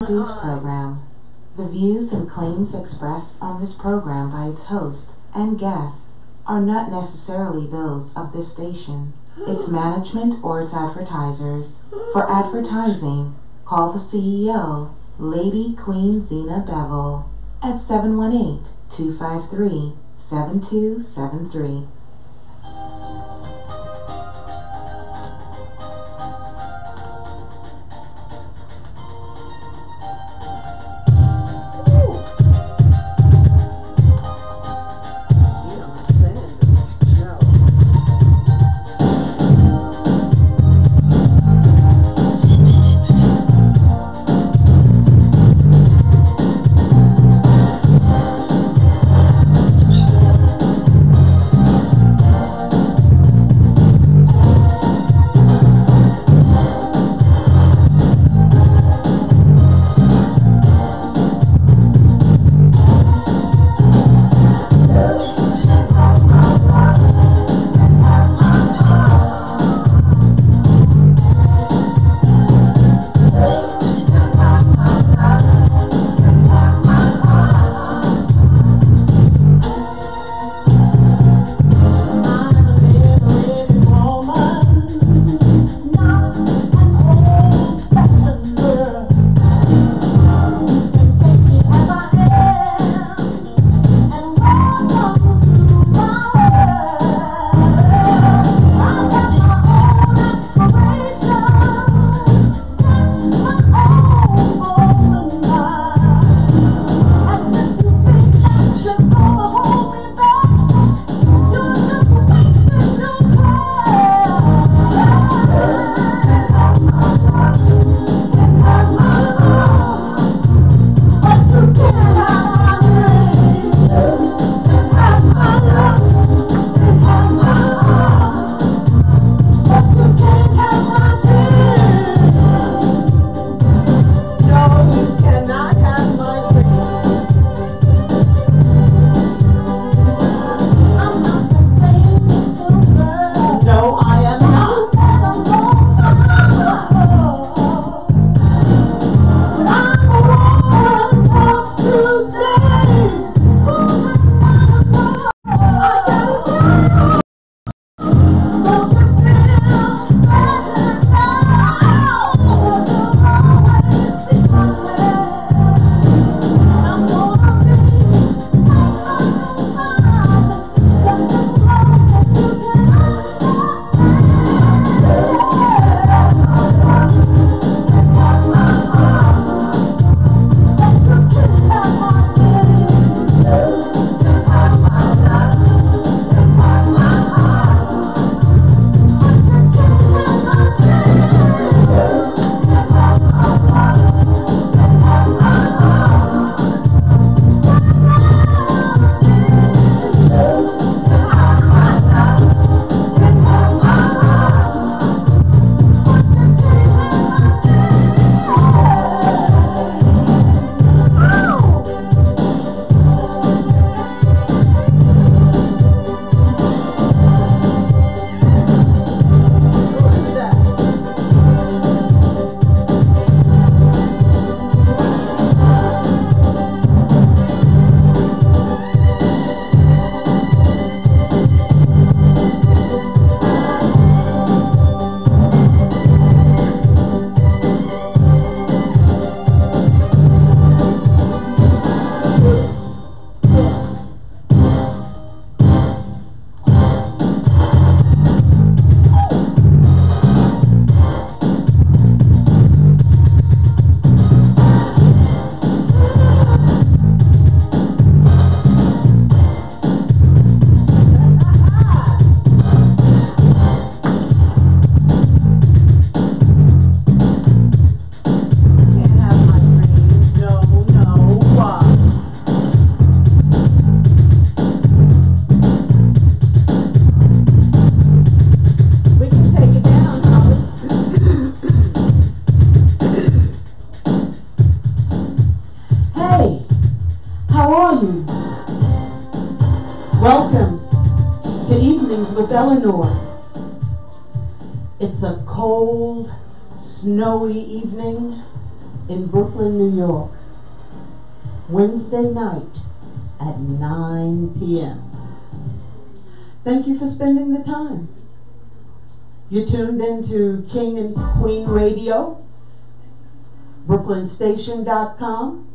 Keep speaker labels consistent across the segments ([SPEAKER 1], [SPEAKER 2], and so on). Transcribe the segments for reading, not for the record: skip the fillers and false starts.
[SPEAKER 1] News program. The views and claims expressed on this program by its host and guests are not necessarily those of this station, its management, or its advertisers. For advertising, call the CEO, Lady Queen Zena Bevel, at 718-253-7273.
[SPEAKER 2] Welcome to Evenings with Eleanore. It's a cold, snowy evening in Brooklyn, New York, Wednesday night at 9 p.m. Thank you for spending the time. You tuned into King and Queen Radio, BrooklynStation.com.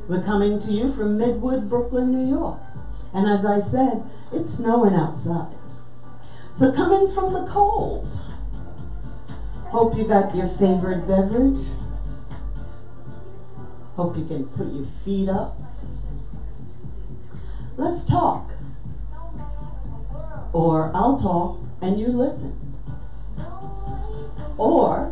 [SPEAKER 2] We're coming to you from Midwood, Brooklyn, New York. And as I said, it's snowing outside. So come in from the cold. Hope you got your favorite beverage. Hope you can put your feet up. Let's talk. Or I'll talk and you listen. Or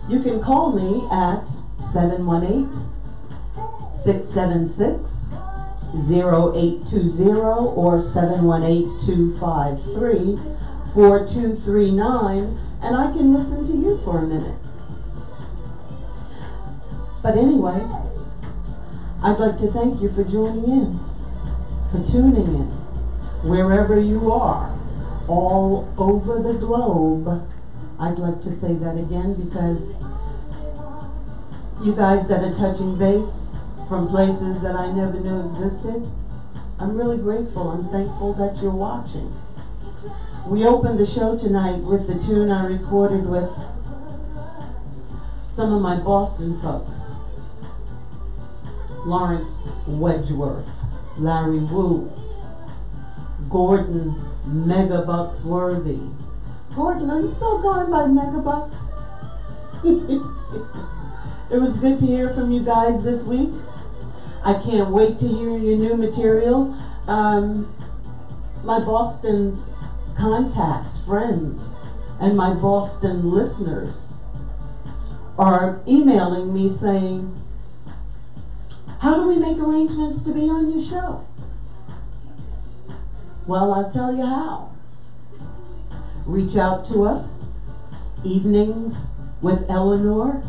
[SPEAKER 2] you can call me at 718-676-0820 or 718-253-4239, and I can listen to you for a minute. But anyway, I'd like to thank you for joining in, for tuning in, wherever you are, all over the globe. I'd like to say that again because you guys that are touching base from places that I never knew existed, I'm really grateful. I'm thankful that you're watching. We opened the show tonight with the tune I recorded with some of my Boston folks. Lawrence Wedgeworth, Larry Wu, Gordon Megabucks Worthy. Gordon, are you still going by Megabucks? It was good to hear from you guys this week. I can't wait to hear your new material. My Boston contacts, friends, and my Boston listeners are emailing me saying, how do we make arrangements to be on your show? Well, I'll tell you how. Reach out to us, Evenings with Eleanore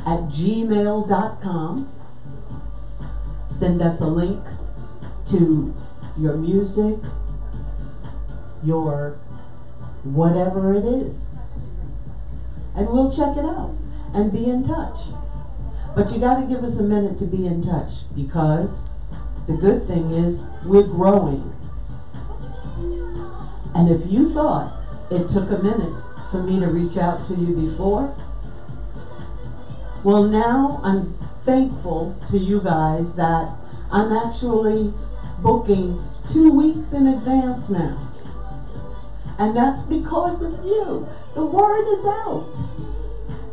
[SPEAKER 2] at gmail.com. Send us a link to your music, your whatever it is, and we'll check it out and be in touch. But you got to give us a minute to be in touch, because the good thing is we're growing. And if you thought it took a minute for me to reach out to you before, well, now I'm thankful to you guys that I'm actually booking 2 weeks in advance now. And that's because of you. The word is out.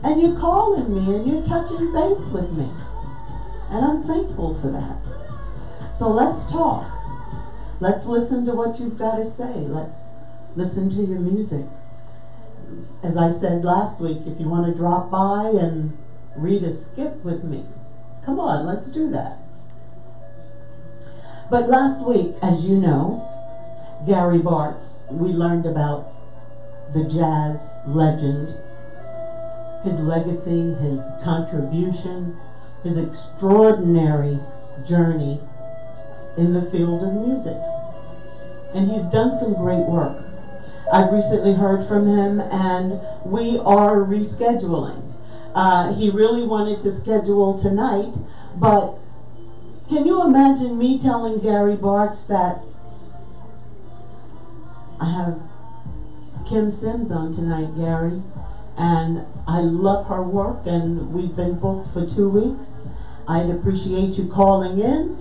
[SPEAKER 2] And you're calling me and you're touching base with me. And I'm thankful for that. So let's talk. Let's listen to what you've got to say. Let's listen to your music. As I said last week, if you want to drop by and read a skit with me, come on, let's do that. But last week, as you know, Gary Bartz, we learned about the jazz legend, his legacy, his contribution, his extraordinary journey in the field of music. And he's done some great work. I've recently heard from him, and we are rescheduling. He really wanted to schedule tonight, but can you imagine me telling Gary Bartz that I have Kim Sims on tonight, Gary, and I love her work, and we've been booked for 2 weeks. I'd appreciate you calling in,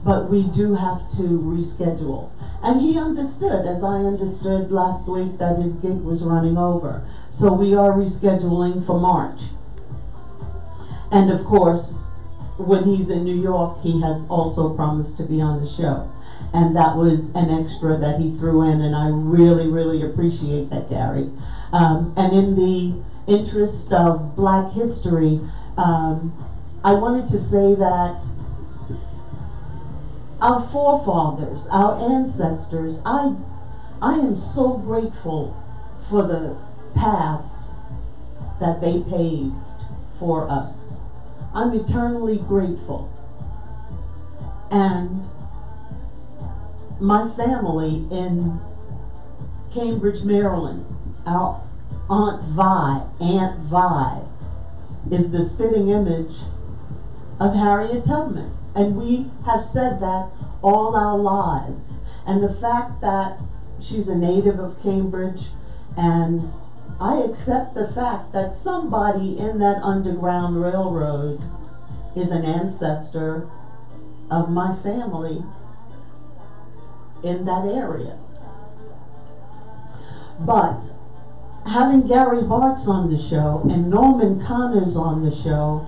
[SPEAKER 2] but we do have to reschedule. And he understood, as I understood last week, that his gig was running over. So we are rescheduling for March. And of course, when he's in New York, he has also promised to be on the show. And that was an extra that he threw in, and I really, really appreciate that, Gary. And in the interest of Black history, I wanted to say that our forefathers, our ancestors, I am so grateful for the paths that they paved for us. I'm eternally grateful. And my family in Cambridge, Maryland, our Aunt Vi, is the spitting image of Harriet Tubman. And we have said that all our lives. And the fact that she's a native of Cambridge, and I accept the fact that somebody in that Underground Railroad is an ancestor of my family in that area. But having Gary Bartz on the show and Norman Connors on the show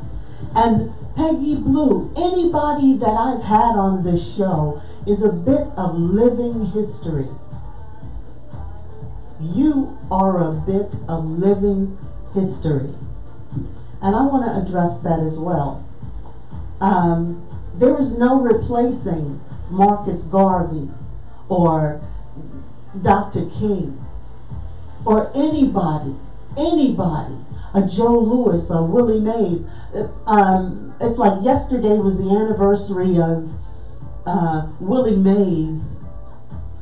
[SPEAKER 2] and Peggy Blue, anybody that I've had on this show is a bit of living history. You are a bit of living history. And I want to address that as well. There is no replacing Marcus Garvey or Dr. King or anybody, a Joe Louis, a Willie Mays. It's like yesterday was the anniversary of Willie Mays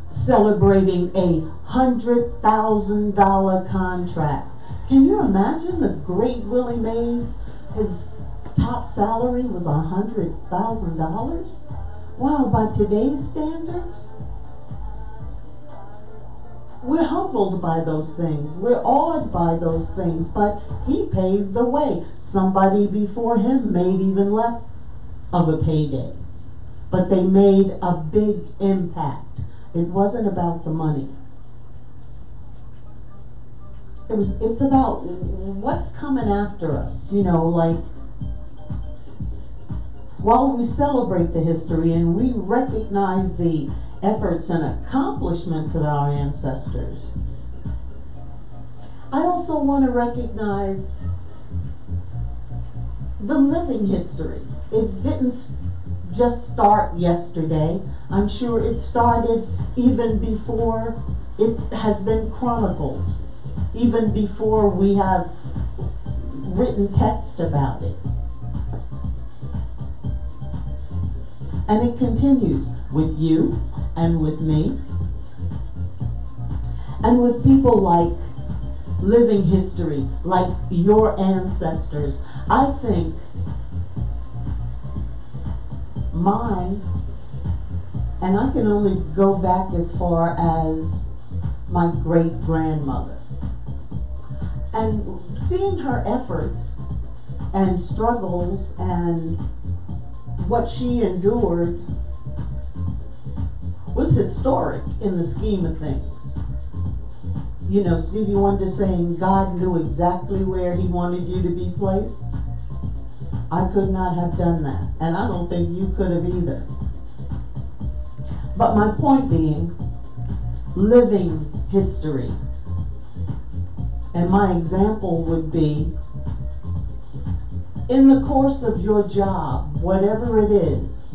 [SPEAKER 2] celebrating a $100,000 contract. Can you imagine the great Willie Mays? His top salary was $100,000. Wow, by today's standards, we're humbled by those things. We're awed by those things, but he paved the way. Somebody before him made even less of a payday, but they made a big impact. It wasn't about the money. It's about what's coming after us, you know, like while we celebrate the history and we recognize the efforts and accomplishments of our ancestors, I also want to recognize the living history. It didn't just start yesterday. I'm sure it started even before it has been chronicled, even before we have written text about it. And it continues with you and with me and with people like living history, like your ancestors. I think mine, and I can only go back as far as my great-grandmother, and seeing her efforts and struggles and what she endured was historic in the scheme of things. You know, Stevie Wonder saying God knew exactly where he wanted you to be placed. I could not have done that, and I don't think you could have either. But my point being, living history. And my example would be, in the course of your job, whatever it is,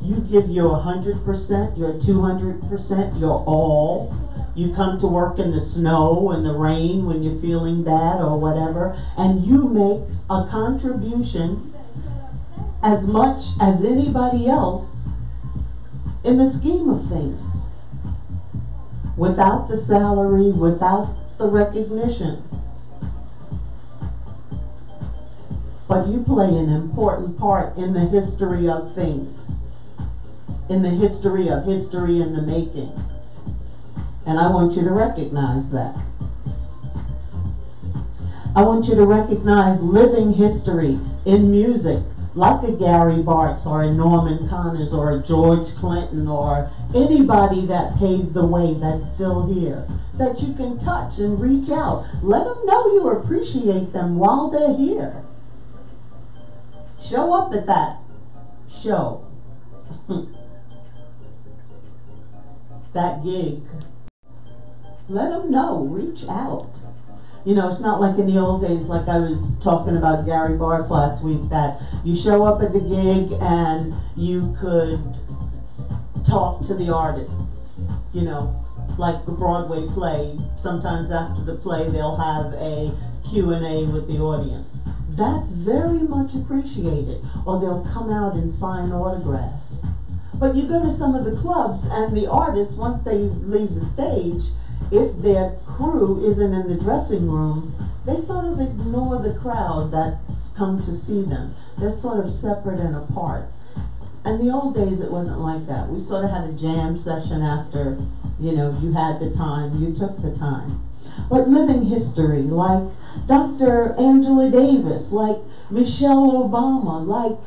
[SPEAKER 2] you give your 100%, your 200%, your all. You come to work in the snow and the rain when you're feeling bad or whatever, and you make a contribution as much as anybody else in the scheme of things. Without the salary, without the recognition. But you play an important part in the history of things, in the history of history in the making. And I want you to recognize that. I want you to recognize living history in music, like a Gary Bartz or a Norman Connors or a George Clinton or anybody that paved the way that's still here, that you can touch and reach out. Let them know you appreciate them while they're here. Show up at that show, that gig. Let them know, reach out. You know, it's not like in the old days, like I was talking about Gary Bartz last week, that you show up at the gig and you could talk to the artists, you know, like the Broadway play. Sometimes after the play, they'll have a Q&A with the audience. That's very much appreciated. Or they'll come out and sign autographs. But you go to some of the clubs and the artists, once they leave the stage, if their crew isn't in the dressing room, they sort of ignore the crowd that's come to see them. They're sort of separate and apart. And the old days, it wasn't like that. We sort of had a jam session after, you know, you had the time, you took the time. But living history, like Dr. Angela Davis, like Michelle Obama, like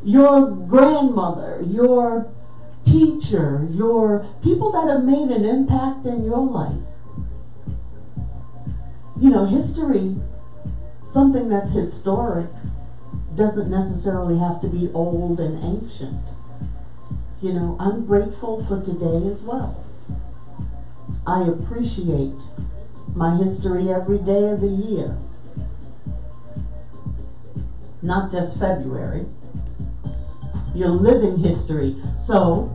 [SPEAKER 2] your grandmother, your teacher, your people that have made an impact in your life. You know, history, something that's historic, doesn't necessarily have to be old and ancient. You know, I'm grateful for today as well. I appreciate my history every day of the year. Not just February. Your living history. So,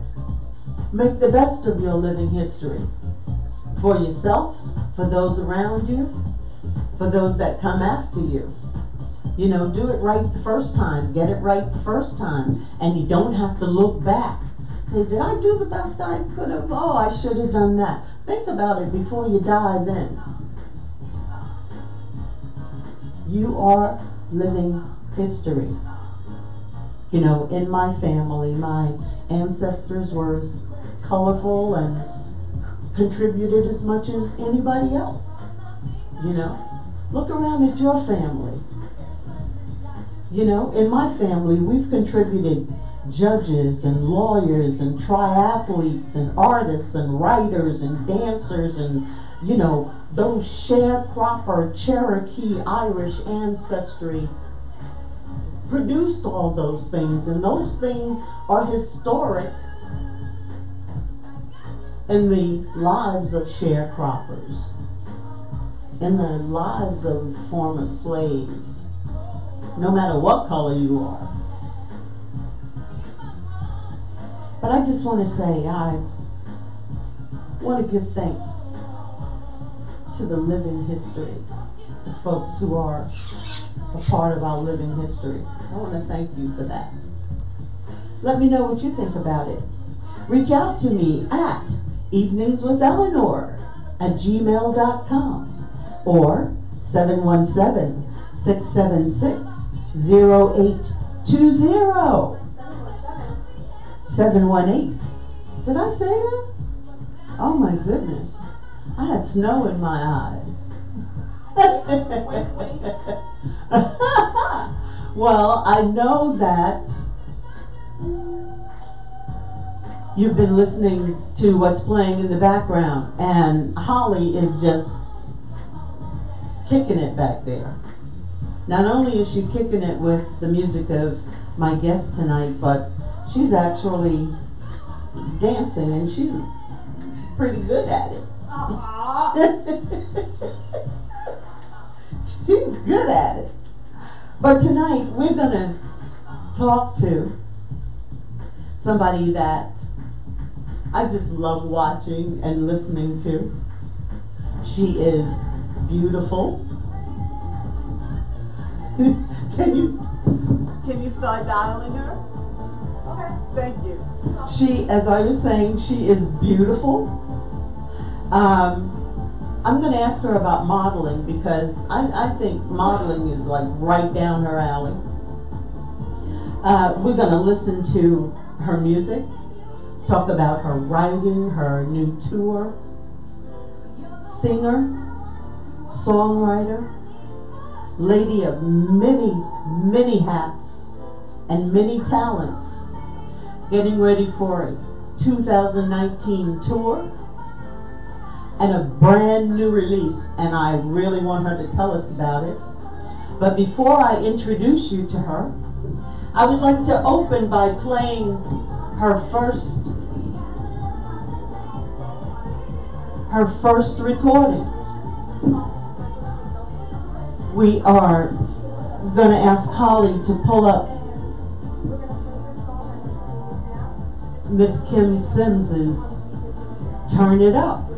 [SPEAKER 2] make the best of your living history. For yourself, for those around you, for those that come after you. You know, do it right the first time. Get it right the first time. And you don't have to look back. Say, did I do the best I could have? Oh, I should have done that. Think about it before you die then. You are living history. You know, in my family, my ancestors were as colorful and contributed as much as anybody else. You know, look around at your family. You know, in my family, we've contributed judges and lawyers and triathletes and artists and writers and dancers and, you know, those sharecropper Cherokee Irish ancestry produced all those things, and those things are historic in the lives of sharecroppers, in the lives of former slaves, no matter what color you are. But I just want to say, I want to give thanks to the living history, the folks who are a part of our living history. I want to thank you for that. Let me know what you think about it. Reach out to me at eveningswitheleanore@gmail.com or 717-676-0820. 718. Did I say that? Oh my goodness. I had snow in my eyes. Well, I know that you've been listening to what's playing in the background, and Holly is just kicking it back there. Not only is she kicking it with the music of my guest tonight, but she's actually dancing, and she's pretty good at it. She's good at it. But tonight we're going to talk to somebody that I just love watching and listening to. She is beautiful. Can you start dialing her? Okay, thank you. She, as I was saying, she is beautiful. I'm going to ask her about modeling because I think modeling is like right down her alley. We're going to listen to her music, talk about her writing, her new tour, singer, songwriter, lady of many, many hats and many talents, getting ready for a 2019 tour and a brand new release, and I really want her to tell us about it. But before I introduce you to her, I would like to open by playing her first recording. We are going to ask Holly to pull up Miss Kim Sims's Turn It Up.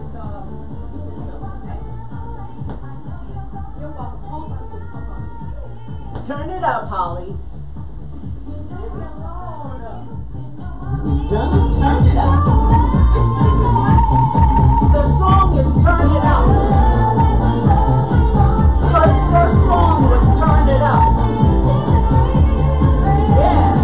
[SPEAKER 2] Turn it up, Holly. We're gonna turn it up. The song is Turn It Up. But first song was Turn It Up. Yeah.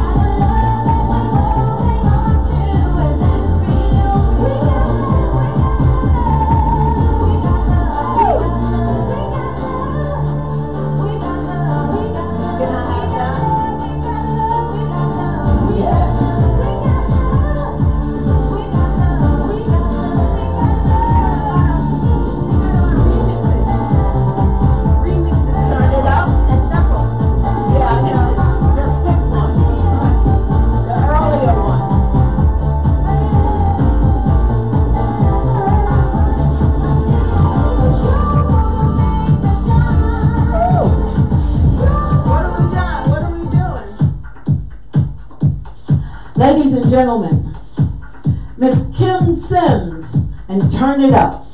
[SPEAKER 2] Ladies and gentlemen, Miss Kim Sims and Turn It Up.